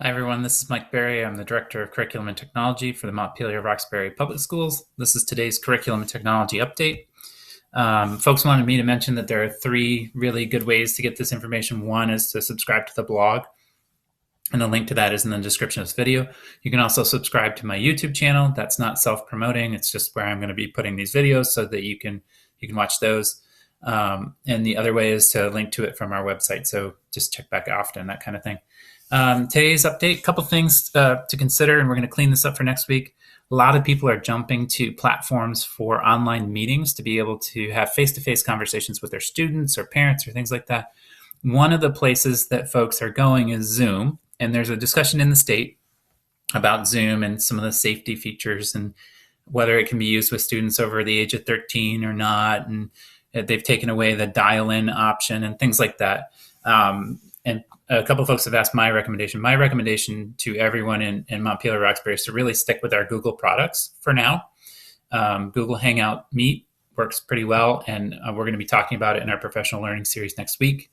Hi, everyone. This is Mike Berry. I'm the Director of Curriculum and Technology for the Montpelier-Roxbury Public Schools. This is today's Curriculum and Technology update. Folks wanted me to mention that there are three really good ways to get this information. One is to subscribe to the blog, and the link to that is in the description of this video. You can also subscribe to my YouTube channel. That's not self-promoting. It's just where I'm going to be putting these videos so that you can watch those. And the other way is to link to it from our website. So just check back often, that kind of thing. Today's update, a couple things to consider, and we're going to clean this up for next week. A lot of people are jumping to platforms for online meetings to be able to have face-to-face conversations with their students or parents or things like that. One of the places that folks are going is Zoom, and there's a discussion in the state about Zoom and some of the safety features and whether it can be used with students over the age of 13 or not, and they've taken away the dial-in option and things like that. And a couple of folks have asked my recommendation. My recommendation to everyone in Montpelier-Roxbury is to really stick with our Google products for now. Google Hangout Meet works pretty well, and we're going to be talking about it in our professional learning series next week.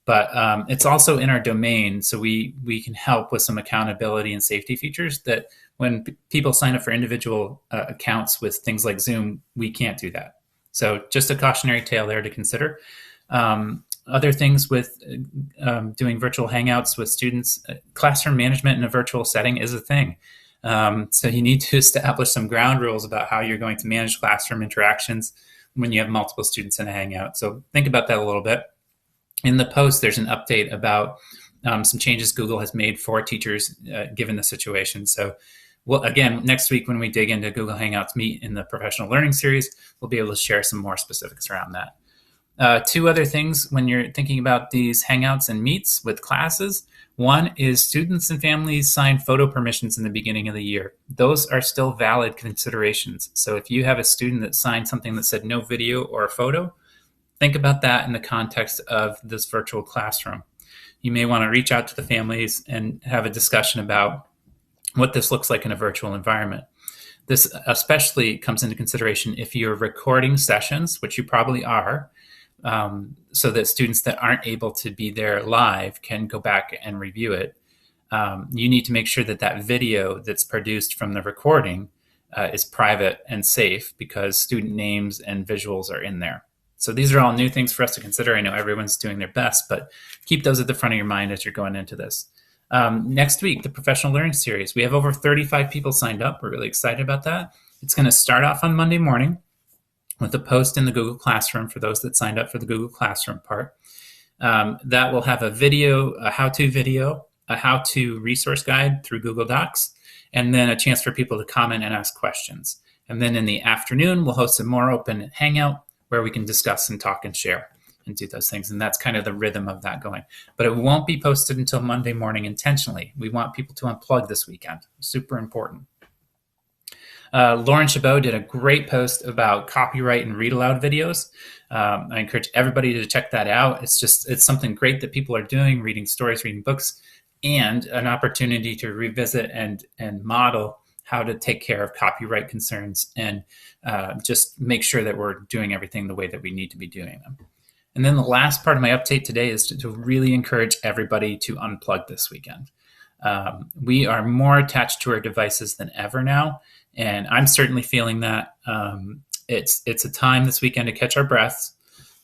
But it's also in our domain, so we can help with some accountability and safety features that when people sign up for individual accounts with things like Zoom, we can't do that. So just a cautionary tale there to consider. Other things with doing virtual hangouts with students, classroom management in a virtual setting is a thing. So you need to establish some ground rules about how you're going to manage classroom interactions when you have multiple students in a hangout. So think about that a little bit. In the post, there's an update about some changes Google has made for teachers given the situation. So again, next week when we dig into Google Hangouts Meet in the professional learning series, we'll be able to share some more specifics around that. Two other things when you're thinking about these Hangouts and Meets with classes. One is students and families sign photo permissions in the beginning of the year. Those are still valid considerations. So if you have a student that signed something that said no video or a photo, think about that in the context of this virtual classroom. You may want to reach out to the families and have a discussion about what this looks like in a virtual environment. This especially comes into consideration if you're recording sessions, which you probably are, so that students that aren't able to be there live can go back and review it. You need to make sure that that video that's produced from the recording is private and safe because student names and visuals are in there. So these are all new things for us to consider. I know everyone's doing their best, but keep those at the front of your mind as you're going into this. Next week, the professional learning series. We have over 35 people signed up. We're really excited about that. It's going to start off on Monday morning with a post in the Google Classroom for those that signed up for the Google Classroom part. That will have a video, a how-to video, a how-to resource guide through Google Docs, and then a chance for people to comment and ask questions. And then in the afternoon, we'll host a more open hangout where we can discuss and talk and share and do those things. And that's kind of the rhythm of that going. But it won't be posted until Monday morning intentionally. We want people to unplug this weekend. Super important. Lauren Chabot did a great post about copyright and read aloud videos. I encourage everybody to check that out. It's something great that people are doing, reading stories, reading books, and an opportunity to revisit and model how to take care of copyright concerns and just make sure that we're doing everything the way that we need to be doing them. And then the last part of my update today is to really encourage everybody to unplug this weekend. We are more attached to our devices than ever now, and I'm certainly feeling that. It's a time this weekend to catch our breaths,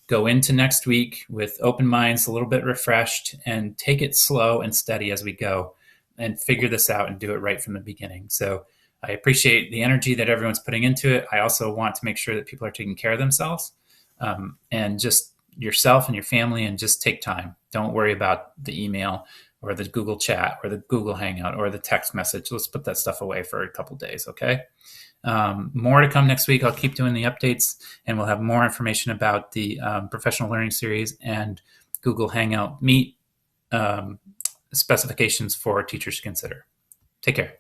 go into next week with open minds, a little bit refreshed, and take it slow and steady as we go and figure this out and do it right from the beginning. So I appreciate the energy that everyone's putting into it. I also want to make sure that people are taking care of themselves and just yourself and your family, and just take time. Don't worry about the email or the Google chat or the Google Hangout or the text message. Let's put that stuff away for a couple days, okay? More to come next week. I'll keep doing the updates, and we'll have more information about the professional learning series and Google Hangout Meet specifications for teachers to consider. Take care.